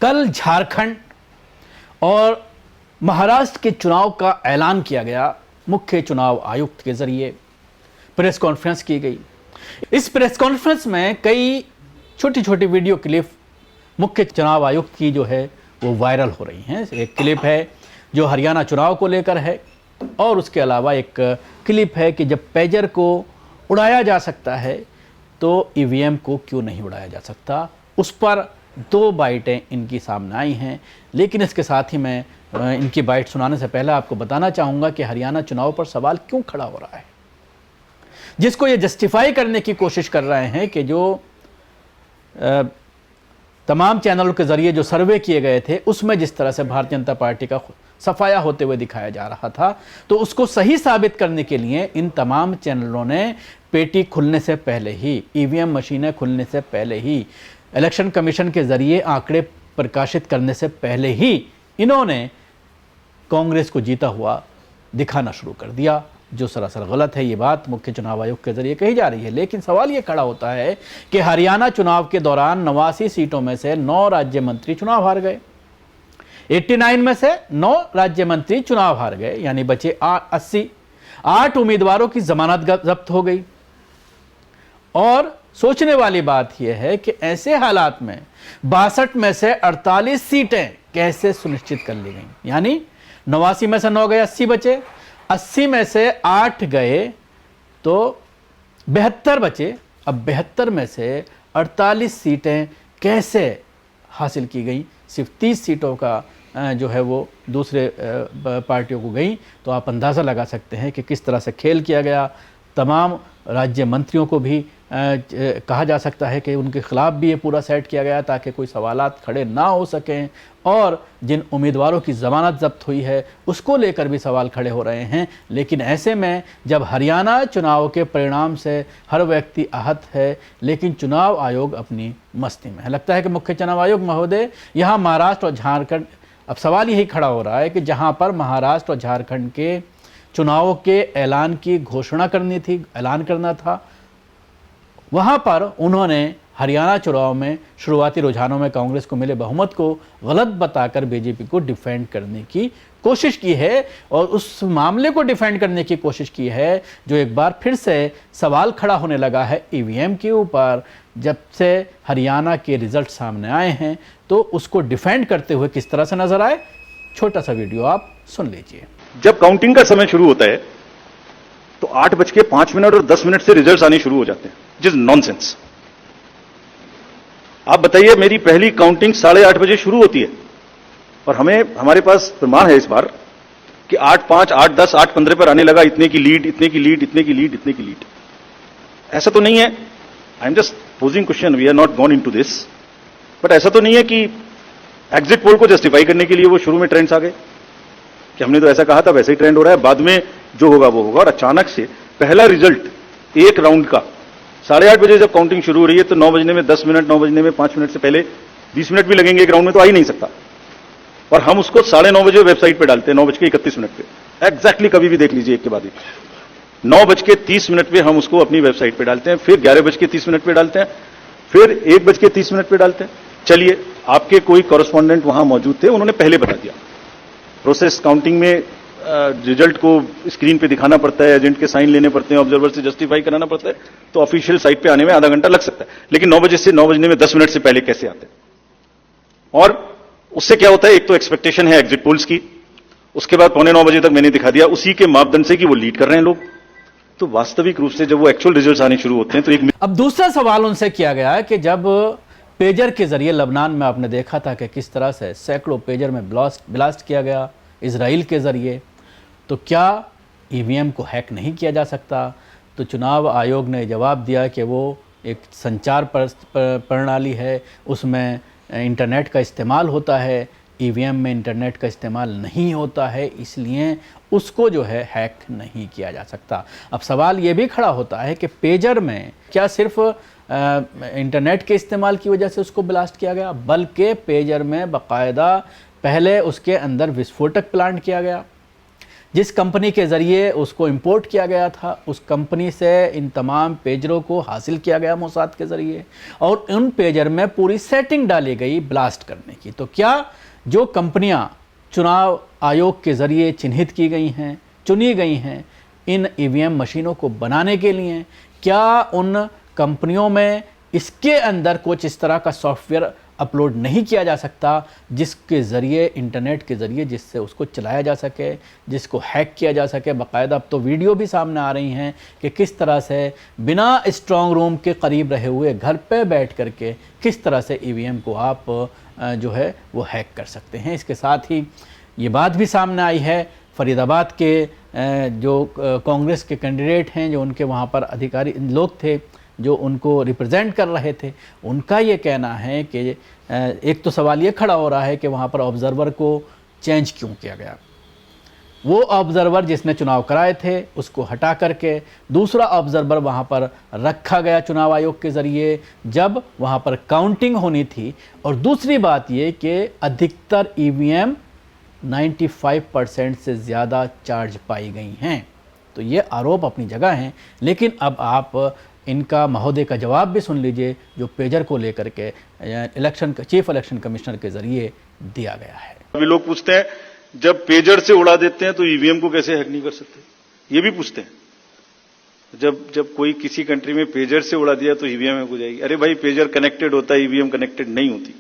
कल झारखंड और महाराष्ट्र के चुनाव का ऐलान किया गया। मुख्य चुनाव आयुक्त के जरिए प्रेस कॉन्फ्रेंस की गई। इस प्रेस कॉन्फ्रेंस में कई छोटी छोटी वीडियो क्लिप मुख्य चुनाव आयुक्त की जो है वो वायरल हो रही हैं। एक क्लिप है जो हरियाणा चुनाव को लेकर है और उसके अलावा एक क्लिप है कि जब पेजर को उड़ाया जा सकता है तो ईवीएम को क्यों नहीं उड़ाया जा सकता। उस पर दो बाइटें इनकी सामने आई हैं। लेकिन इसके साथ ही मैं इनकी बाइट सुनाने से पहले आपको बताना चाहूँगा कि हरियाणा चुनाव पर सवाल क्यों खड़ा हो रहा है, जिसको ये जस्टिफाई करने की कोशिश कर रहे हैं कि जो तमाम चैनलों के जरिए जो सर्वे किए गए थे उसमें जिस तरह से भारतीय जनता पार्टी का सफाया होते हुए दिखाया जा रहा था, तो उसको सही साबित करने के लिए इन तमाम चैनलों ने पेटी खुलने से पहले ही, ईवीएम मशीनें खुलने से पहले ही, इलेक्शन कमीशन के जरिए आंकड़े प्रकाशित करने से पहले ही इन्होंने कांग्रेस को जीता हुआ दिखाना शुरू कर दिया, जो सरासर गलत है। ये बात मुख्य चुनाव आयोग के जरिए कही जा रही है। लेकिन सवाल ये खड़ा होता है कि हरियाणा चुनाव के दौरान 89 सीटों में से 9 राज्य मंत्री चुनाव हार गए। 89 में से 9 राज्य मंत्री चुनाव हार गए, यानी बचे 80। 8 उम्मीदवारों की जमानत जब्त हो गई। और सोचने वाली बात यह है कि ऐसे हालात में 62 में से 48 सीटें कैसे सुनिश्चित कर ली गई। यानी 89 में से 9 गए, 80 बचे। 80 में से 8 गए तो 72 बचे। अब 72 में से 48 सीटें कैसे हासिल की गई। सिर्फ 30 सीटों का जो है वो दूसरे पार्टियों को गई। तो आप अंदाज़ा लगा सकते हैं कि किस तरह से खेल किया गया। तमाम राज्य मंत्रियों को भी कहा जा सकता है कि उनके खिलाफ भी ये पूरा सेट किया गया ताकि कोई सवालात खड़े ना हो सकें। और जिन उम्मीदवारों की ज़मानत जब्त हुई है उसको लेकर भी सवाल खड़े हो रहे हैं। लेकिन ऐसे में जब हरियाणा चुनाव के परिणाम से हर व्यक्ति आहत है, लेकिन चुनाव आयोग अपनी मस्ती में है। लगता है कि मुख्य चुनाव आयोग महोदय यहाँ महाराष्ट्र और झारखंड, अब सवाल यही खड़ा हो रहा है कि जहाँ पर महाराष्ट्र और झारखंड के चुनाव के ऐलान की घोषणा करनी थी, ऐलान करना था, वहाँ पर उन्होंने हरियाणा चुनाव में शुरुआती रुझानों में कांग्रेस को मिले बहुमत को गलत बताकर बीजेपी को डिफेंड करने की कोशिश की है। और उस मामले को डिफेंड करने की कोशिश की है जो एक बार फिर से सवाल खड़ा होने लगा है ईवीएम के ऊपर। जब से हरियाणा के रिजल्ट सामने आए हैं तो उसको डिफेंड करते हुए किस तरह से नजर आए, छोटा सा वीडियो आप सुन लीजिए। जब काउंटिंग का समय शुरू होता है तो 8:05 और 10 मिनट से रिजल्ट्स आने शुरू हो जाते हैं, जिस नॉनसेंस। आप बताइए, मेरी पहली काउंटिंग 8:30 बजे शुरू होती है और हमारे पास प्रमाण है इस बार कि 8:05, 8:10, 8:15 पर आने लगा इतने की लीड, इतने की लीड, इतने की लीड, इतने की लीड। ऐसा तो नहीं है, I am just posing question, we are not gone into this, but ऐसा तो नहीं है कि एग्जिट पोल को जस्टिफाई करने के लिए वो शुरू में ट्रेंड्स आ गए कि हमने तो ऐसा कहा था वैसे ही ट्रेंड हो रहा है, बाद में जो होगा वो होगा। और अचानक से पहला रिजल्ट एक राउंड का 8:30 बजे जब काउंटिंग शुरू हो रही है तो 9 बजने में 10 मिनट, 9 बजने में 5 मिनट से पहले 20 मिनट भी लगेंगे एक राउंड में, तो आ ही नहीं सकता। और हम उसको 9:30 बजे वेबसाइट पे डालते हैं, 9:31 पे एग्जैक्टली, कभी भी देख लीजिए एक के बाद एक। 9:30 पे हम उसको अपनी वेबसाइट पे डालते हैं, फिर 11:30 पे डालते हैं, फिर 1:30 पे डालते हैं। चलिए, आपके कोई कॉरेस्पॉन्डेंट वहां मौजूद थे, उन्होंने पहले बता दिया। प्रोसेस काउंटिंग में रिजल्ट को स्क्रीन पे दिखाना पड़ता है, एजेंट के साइन लेने पड़ते हैं, ऑब्जर्वर से जस्टिफाई कराना पड़ता है, तो ऑफिशियल साइट पे आने में आधा घंटा लग सकता है। लेकिन 9 बजे से 9 बजने में 10 मिनट से पहले कैसे आते हैं? और उससे क्या होता है, एक तो एक्सपेक्टेशन है एग्जिट पोल्स की, उसके बाद 8:45 बजे तक मैंने दिखा दिया उसी के मापदंड से कि वो लीड कर रहे हैं लोग। तो वास्तविक रूप से जब वो एक्चुअल रिजल्ट आने शुरू होते हैं तो एक। अब दूसरा सवाल उनसे किया गया है कि जब पेजर के जरिए लबनान में आपने देखा था कि किस तरह से सैकड़ों पेजर में ब्लास्ट किया गया इजराइल के जरिए, तो क्या ईवीएम को हैक नहीं किया जा सकता? तो चुनाव आयोग ने जवाब दिया कि वो एक संचार प्रणाली है, उसमें इंटरनेट का इस्तेमाल होता है, ईवीएम में इंटरनेट का इस्तेमाल नहीं होता है, इसलिए उसको जो है हैक नहीं किया जा सकता। अब सवाल ये भी खड़ा होता है कि पेजर में क्या सिर्फ इंटरनेट के इस्तेमाल की वजह से उसको ब्लास्ट किया गया, बल्कि पेजर में बाकायदा पहले उसके अंदर विस्फोटक प्लांट किया गया, जिस कंपनी के ज़रिए उसको इंपोर्ट किया गया था, उस कंपनी से इन तमाम पेजरों को हासिल किया गया मोसाद के ज़रिए, और उन पेजर में पूरी सेटिंग डाली गई ब्लास्ट करने की। तो क्या जो कंपनियां चुनाव आयोग के ज़रिए चिन्हित की गई हैं, चुनी गई हैं इन ईवीएम मशीनों को बनाने के लिए, क्या उन कंपनियों में इसके अंदर कुछ इस तरह का सॉफ्टवेयर अपलोड नहीं किया जा सकता जिसके ज़रिए, इंटरनेट के ज़रिए, जिससे उसको चलाया जा सके, जिसको हैक किया जा सके? बाकायदा अब तो वीडियो भी सामने आ रही हैं कि किस तरह से बिना स्ट्रॉन्ग रूम के करीब रहे हुए घर पे बैठ करके किस तरह से ईवीएम को आप जो है वो हैक कर सकते हैं। इसके साथ ही ये बात भी सामने आई है, फरीदाबाद के जो कांग्रेस के कैंडिडेट हैं, जो उनके वहाँ पर अधिकारी लोग थे जो उनको रिप्रेजेंट कर रहे थे, उनका ये कहना है कि एक तो सवाल ये खड़ा हो रहा है कि वहाँ पर ऑब्जर्वर को चेंज क्यों किया गया। वो ऑब्जर्वर जिसने चुनाव कराए थे उसको हटा करके दूसरा ऑब्जर्वर वहाँ पर रखा गया चुनाव आयोग के ज़रिए जब वहाँ पर काउंटिंग होनी थी। और दूसरी बात ये कि अधिकतर ईवीएम 95% से ज़्यादा चार्ज पाई गई हैं। तो ये आरोप अपनी जगह हैं, लेकिन अब आप इनका महोदय का जवाब भी सुन लीजिए जो पेजर को लेकर के चीफ इलेक्शन कमिश्नर के ज़रिए दिया गया है। अभी लोग पूछते हैं जब पेजर से उड़ा देते हैं तो ईवीएम को कैसे हैक नहीं कर सकते, ये भी पूछते हैं। जब कोई किसी कंट्री में पेजर से उड़ा दिया तो ईवीएम हैक हो जाएगी। अरे भाई, पेजर कनेक्टेड होता है, ईवीएम कनेक्टेड नहीं होती।